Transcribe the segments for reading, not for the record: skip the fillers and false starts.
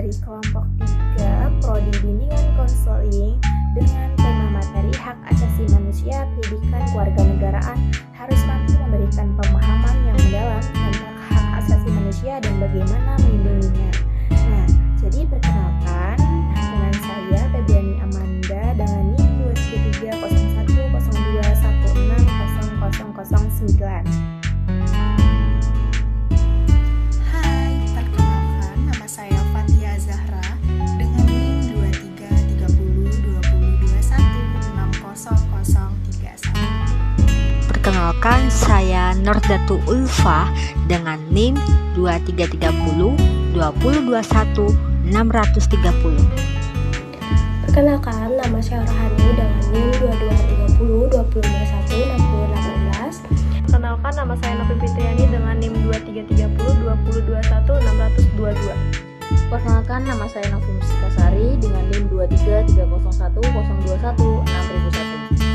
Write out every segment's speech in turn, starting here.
dari kelompok 3 Prodi Bimbingan Konseling dengan tema materi Hak Asasi Manusia, Pendidikan Kewarganegaraan harus mampu memberikan pemahaman yang mendalam tentang hak asasi manusia dan bagaimana melindunginya. Nah, jadi perkenalkan dengan saya Febriani Amanda dengan NIM 2330102160009. Perkenalkan, saya Nordatu Ulfa dengan NIM 233020210630. Perkenalkan, nama saya Rohani dengan NIM 223020216018. Perkenalkan, nama saya Novi Fitriani dengan NIM 233020210622. Perkenalkan, nama saya Novi Mustikasari dengan NIM 233010216.001.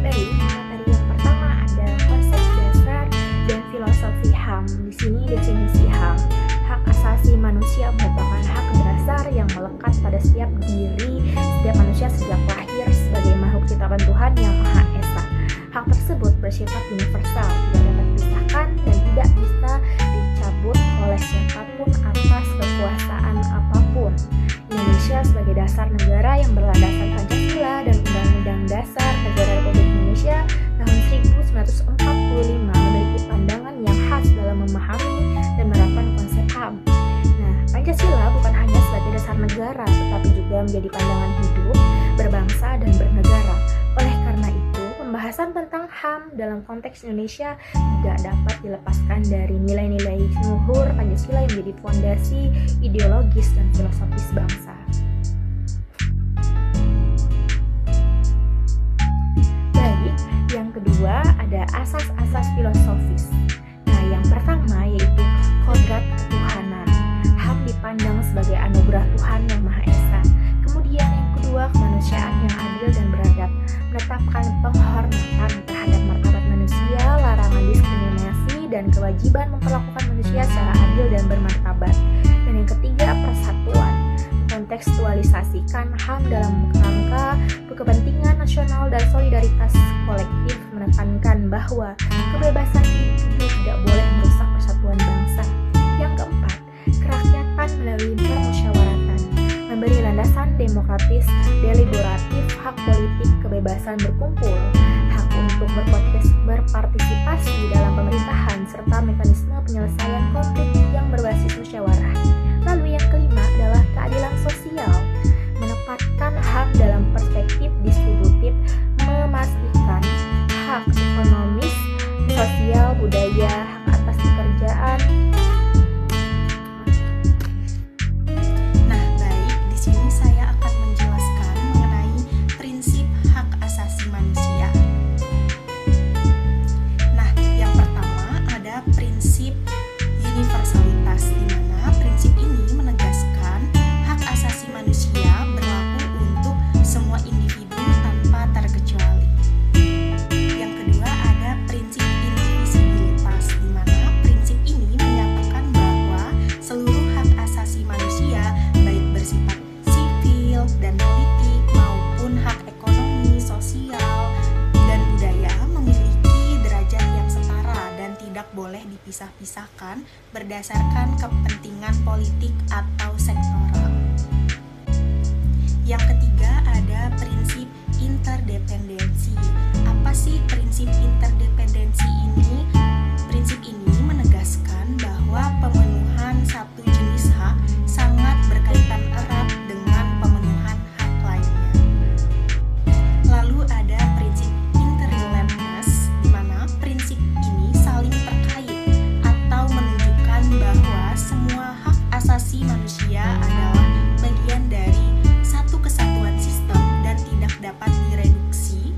Baik, materi yang pertama ada konsep dasar dan filosofi HAM. Di sini definisi HAM. Hak asasi manusia merupakan hak dasar yang melekat pada setiap manusia sejak lahir sebagai makhluk ciptaan Tuhan yang Maha Esa. Hak tersebut bersifat universal, tidak dapat dipisahkan dan tidak bisa dicabut oleh siapapun atas kekuasaan apapun. Indonesia sebagai dasar negara yang berlandaskan Pancasila dan Undang-Undang Dasar Negara Republik Indonesia tahun 1945 memiliki pandangan yang khas dalam memahami dan menerapkan konsep HAM. Nah, Pancasila bukan hanya sebagai dasar negara, tetapi juga menjadi pandangan hidup, berbangsa, dan bernegara. Oleh karena itu, pembahasan tentang HAM dalam konteks Indonesia tidak dapat dilepaskan dari nilai-nilai luhur Pancasila yang menjadi fondasi ideologis dan filosofis bangsa. Baik, yang kedua ada asas-asas filosofis. Nah, yang pertama yaitu kodrat ketuhanan. HAM dipandang sebagai anugerah Tuhan yang Maha Esa. Kemudian yang kedua, kemanusiaan yang adil dan beradab, menetapkan penghormatan terhadap martabat manusia, larangan diskriminasi, dan kewajiban memperlakukan manusia secara adil dan bermartabat. Dan yang ketiga, persatuan, kontekstualisasikan HAM dalam kerangka kepentingan nasional dan solidaritas kolektif, menekankan bahwa kebebasan individu tidak boleh merusak persatuan bangsa. Yang keempat, kerakyatan melalui permusyawaratan, memberi landasan demokratis, deliberatif, hak politik, kebebasan berkumpul, hak untuk berpartisipasi dalam pemerintahan, serta mekanisme penyelesaian konflik yang berbasis musyawarah. Lalu yang kelima adalah keadilan sosial, menempatkan HAM dalam perspektif distributif, memastikan hak ekonomis, sosial, budaya, hak atas pekerjaan. Nah, baik, di sini saya akan menjelaskan mengenai prinsip hak asasi manusia. Nah, yang pertama ada prinsip universalitas, di mana prinsip ini menegaskan hak asasi manusia berlaku untuk semua individu tanpa terkecuali. Yang kedua ada prinsip indivisibilitas, di mana prinsip ini menyatakan bahwa seluruh hak asasi manusia baik bersifat sipil dan politik maupun hak ekonomi, sosial, dan budaya memiliki derajat yang setara dan tidak boleh dipisah-pisahkan berdasarkan kepentingan politik atau sektoral. Yang ketiga ada prinsip interdependensi. Apa sih prinsip interdependensi ini? Prinsip ini menegaskan bahwa pemenuhan satu jenis hak sangat berkaitan erat dengan pemenuhan hak lainnya. Lalu ada prinsip interrelatedness, di mana prinsip ini saling terkait atau menunjukkan bahwa semua hak asasi manusia adalah bagian dari satu kesatuan sistem dan tidak dapat direduksi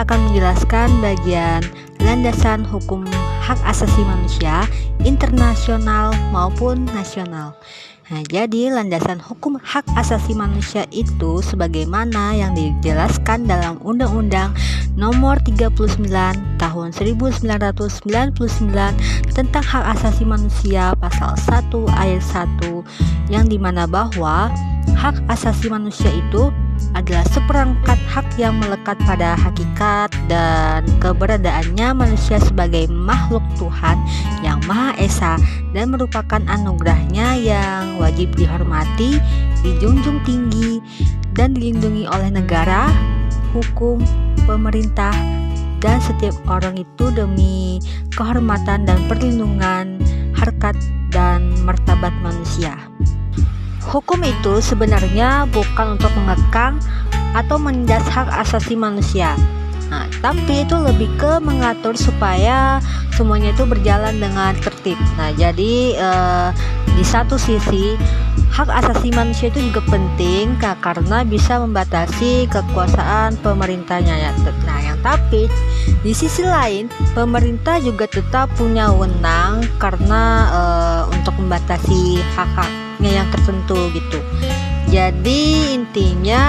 akan menjelaskan bagian landasan hukum hak asasi manusia internasional maupun nasional. Nah, jadi landasan hukum hak asasi manusia itu sebagaimana yang dijelaskan dalam Undang-Undang Nomor 39 Tahun 1999 tentang hak asasi manusia pasal 1 ayat 1, yang dimana bahwa hak asasi manusia itu adalah seperangkat hak yang melekat pada hakikat dan keberadaannya manusia sebagai makhluk Tuhan yang Maha Esa dan merupakan anugerahnya yang wajib dihormati, dijunjung tinggi, dan dilindungi oleh negara, hukum, pemerintah, dan setiap orang itu demi kehormatan dan perlindungan harkat dan martabat manusia. Hukum itu sebenarnya bukan untuk mengekang atau menindas hak asasi manusia. Nah, tapi itu lebih ke mengatur supaya semuanya itu berjalan dengan tertib. Nah, jadi di satu sisi hak asasi manusia itu juga penting karena bisa membatasi kekuasaan pemerintahnya ya. Nah, yang tapi di sisi lain pemerintah juga tetap punya wewenang karena untuk membatasi hak-haknya yang tertentu gitu. Jadi intinya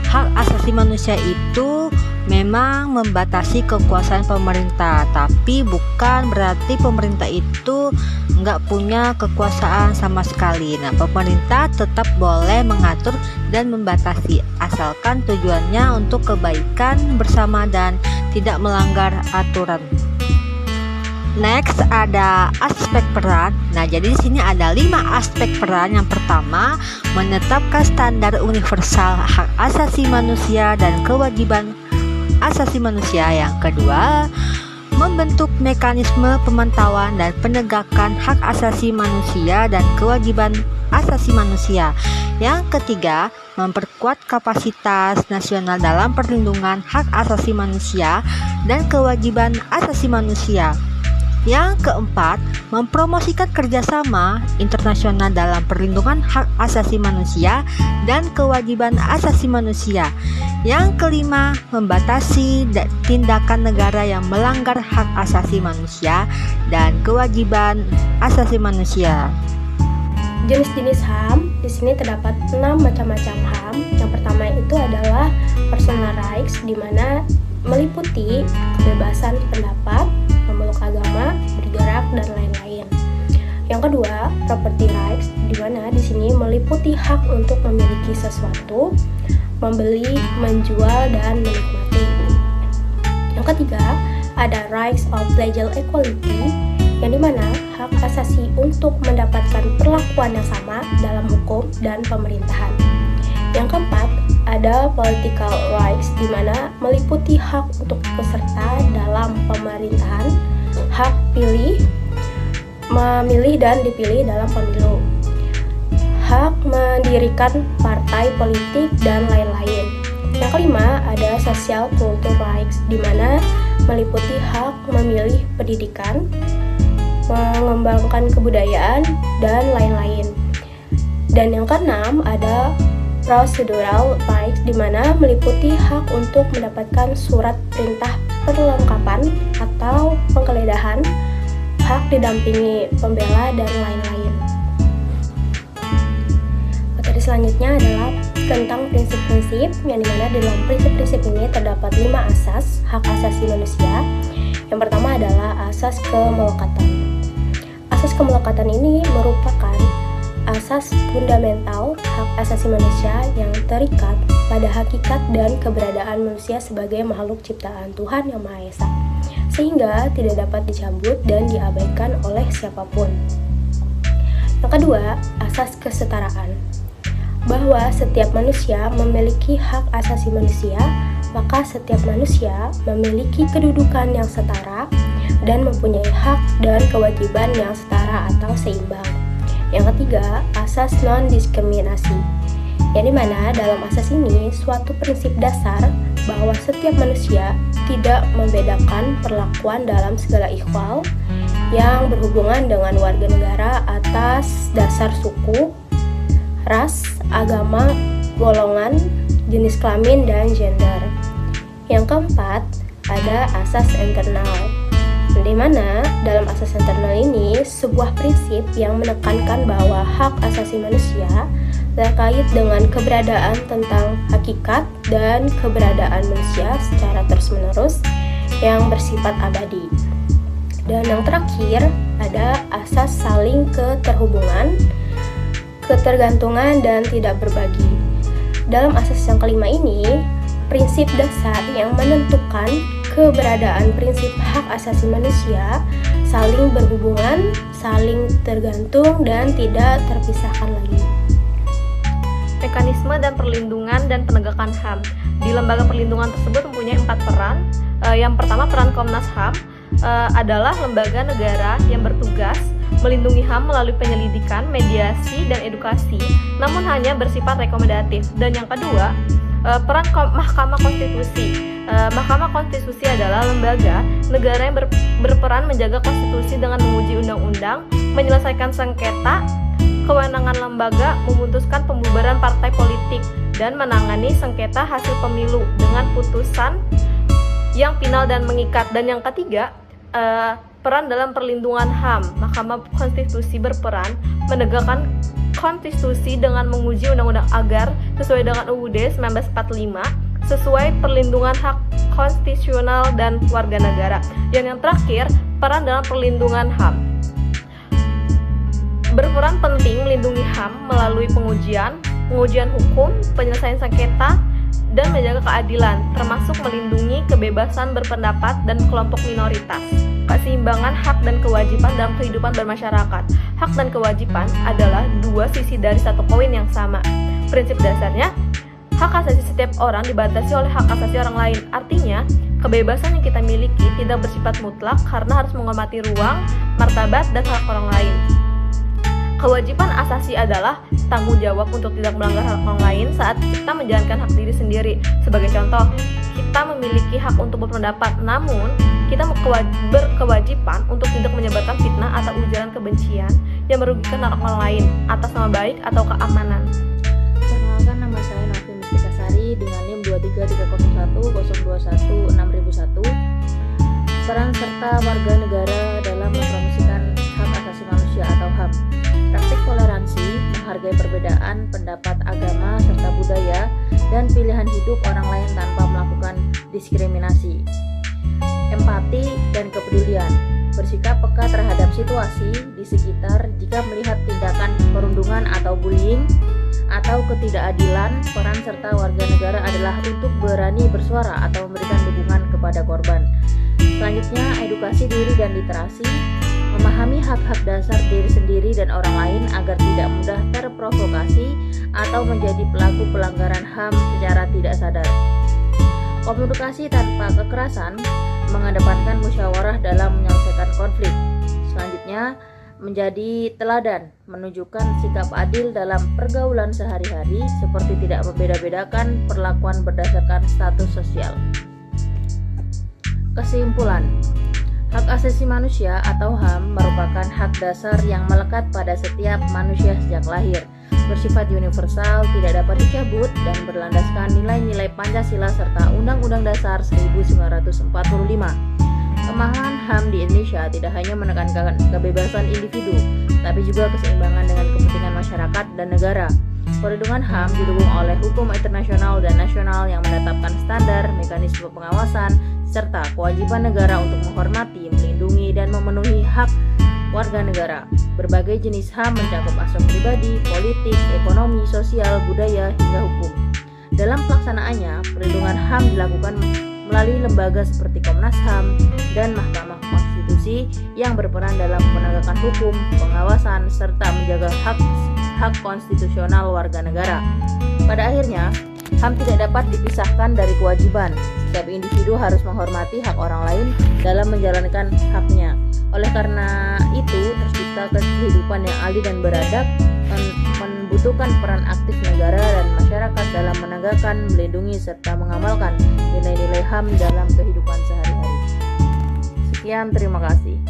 hak asasi manusia itu memang membatasi kekuasaan pemerintah, tapi bukan berarti pemerintah itu nggak punya kekuasaan sama sekali. Nah, pemerintah tetap boleh mengatur dan membatasi asalkan tujuannya untuk kebaikan bersama dan tidak melanggar aturan. Next ada aspek peran. Nah, jadi di sini ada 5 aspek peran. Yang pertama, menetapkan standar universal hak asasi manusia dan kewajiban asasi manusia. Yang kedua, membentuk mekanisme pemantauan dan penegakan hak asasi manusia dan kewajiban asasi manusia. Yang ketiga, memperkuat kapasitas nasional dalam perlindungan hak asasi manusia dan kewajiban asasi manusia. Yang keempat, mempromosikan kerjasama internasional dalam perlindungan hak asasi manusia dan kewajiban asasi manusia. Yang kelima, membatasi tindakan negara yang melanggar hak asasi manusia dan kewajiban asasi manusia. Jenis-jenis HAM di sini terdapat 6 macam-macam HAM. Yang pertama itu adalah personal rights, di mana meliputi kebebasan pendapat, memeluk agama, bergerak, dan lain-lain. Yang kedua, property rights, di mana di sini meliputi hak untuk memiliki sesuatu, membeli, menjual, dan menikmati. Yang ketiga, ada rights of legal equality, yang dimana hak asasi untuk mendapatkan perlakuan yang sama dalam hukum dan pemerintahan. Yang keempat, ada political rights, di mana meliputi hak untuk peserta dalam pemerintahan, hak pilih, memilih dan dipilih dalam pemilu, hak mendirikan partai politik, dan lain-lain. Yang kelima, ada social culture rights, di mana meliputi hak memilih pendidikan, mengembangkan kebudayaan, dan lain-lain. Dan yang keenam, ada procedural rights, di mana meliputi hak untuk mendapatkan surat perintah perlengkapan atau penggeledahan, hak didampingi pembela, dan lain-lain. Materi selanjutnya adalah tentang prinsip-prinsip, yang dimana di dalam prinsip-prinsip ini terdapat 5 asas hak asasi manusia. Yang pertama adalah asas kemelekatan. Asas kemelekatan ini merupakan asas fundamental hak asasi manusia yang terikat pada hakikat dan keberadaan manusia sebagai makhluk ciptaan Tuhan Yang Maha Esa, sehingga tidak dapat dicabut dan diabaikan oleh siapapun. Yang kedua, asas kesetaraan, bahwa setiap manusia memiliki hak asasi manusia, maka setiap manusia memiliki kedudukan yang setara dan mempunyai hak dan kewajiban yang setara atau seimbang. Yang ketiga, asas non-diskriminasi, yang dimana dalam asas ini suatu prinsip dasar bahwa setiap manusia tidak membedakan perlakuan dalam segala ikhwal yang berhubungan dengan warga negara atas dasar suku, ras, agama, golongan, jenis kelamin, dan gender. Yang keempat, ada asas internal, di mana dalam asas internal ini sebuah prinsip yang menekankan bahwa hak asasi manusia terkait dengan keberadaan tentang hakikat dan keberadaan manusia secara terus-menerus yang bersifat abadi. Dan yang terakhir ada asas saling keterhubungan, ketergantungan, dan tidak berbagi. Dalam asas yang kelima ini, prinsip dasar yang menentukan keberadaan prinsip hak asasi manusia saling berhubungan, saling tergantung, dan tidak terpisahkan lagi. Mekanisme dan perlindungan dan penegakan HAM. Di lembaga perlindungan tersebut mempunyai 4 peran. Yang pertama, peran Komnas HAM adalah lembaga negara yang bertugas melindungi HAM melalui penyelidikan, mediasi, dan edukasi, namun hanya bersifat rekomendatif. Dan yang kedua, peran Mahkamah Konstitusi. Mahkamah Konstitusi adalah lembaga negara yang berperan menjaga konstitusi dengan menguji undang-undang, menyelesaikan sengketa. Kewenangan lembaga memutuskan pembubaran partai politik dan menangani sengketa hasil pemilu dengan putusan yang final dan mengikat. Dan yang ketiga, peran dalam perlindungan HAM. Mahkamah Konstitusi berperan menegakkan konstitusi dengan menguji undang-undang agar sesuai dengan UUD 1945 sesuai perlindungan hak konstitusional dan warga negara. Yang terakhir, peran dalam perlindungan HAM. Berperan penting melindungi HAM melalui pengujian hukum, penyelesaian sengketa, dan menjaga keadilan, termasuk melindungi kebebasan berpendapat dan kelompok minoritas. Keseimbangan hak dan kewajiban dalam kehidupan bermasyarakat. Hak dan kewajiban adalah dua sisi dari satu koin yang sama. Prinsip dasarnya, hak asasi setiap orang dibatasi oleh hak asasi orang lain. Artinya, kebebasan yang kita miliki tidak bersifat mutlak karena harus menghormati ruang, martabat, dan hak orang lain. Kewajiban asasi adalah tanggung jawab untuk tidak melanggar hak orang lain saat kita menjalankan hak diri sendiri. Sebagai contoh, kita memiliki hak untuk berpendapat, namun kita berkewajiban untuk tidak menyebarkan fitnah atau ujaran kebencian yang merugikan hak orang lain atas nama baik atau keamanan. Perkenalkan, nama saya Nafi Mustika Sari dengan NIM 233010216.001. Peran serta warga negara dalam mempromosikan hak asasi manusia atau HAM. Praktik toleransi, menghargai perbedaan pendapat agama serta budaya dan pilihan hidup orang lain tanpa melakukan diskriminasi. Empati dan kepedulian, bersikap peka terhadap situasi di sekitar jika melihat tindakan perundungan atau bullying atau ketidakadilan. Peran serta warga negara adalah untuk berani bersuara atau memberikan dukungan kepada korban. Selanjutnya, edukasi diri dan literasi, memahami hak-hak dasar diri sendiri dan orang lain agar tidak mudah terprovokasi atau menjadi pelaku pelanggaran HAM secara tidak sadar. Komunikasi tanpa kekerasan, mengedepankan musyawarah dalam menyelesaikan konflik. Selanjutnya, menjadi teladan, menunjukkan sikap adil dalam pergaulan sehari-hari seperti tidak membeda-bedakan perlakuan berdasarkan status sosial. Kesimpulan, hak asasi manusia atau HAM merupakan hak dasar yang melekat pada setiap manusia sejak lahir, bersifat universal, tidak dapat dicabut, dan berlandaskan nilai-nilai Pancasila serta Undang-Undang Dasar 1945. Pemahaman HAM di Indonesia tidak hanya menekankan kebebasan individu, tapi juga keseimbangan dengan kepentingan masyarakat dan negara. Perlindungan HAM didukung oleh hukum internasional dan nasional yang menetapkan standar, mekanisme pengawasan, serta kewajiban negara untuk menghormati, melindungi, dan memenuhi hak warga negara. Berbagai jenis HAM mencakup aspek pribadi, politik, ekonomi, sosial, budaya, hingga hukum. Dalam pelaksanaannya, perlindungan HAM dilakukan melalui lembaga seperti Komnas HAM dan Mahkamah Konstitusi yang berperan dalam penegakan hukum, pengawasan, serta menjaga hak konstitusional warga negara. Pada akhirnya, HAM tidak dapat dipisahkan dari kewajiban. Setiap individu harus menghormati hak orang lain dalam menjalankan haknya. Oleh karena itu, tercipta kehidupan yang adil dan beradab membutuhkan peran aktif negara dan masyarakat dalam menegakkan, melindungi, serta mengamalkan nilai-nilai HAM dalam kehidupan sehari-hari. Sekian, terima kasih.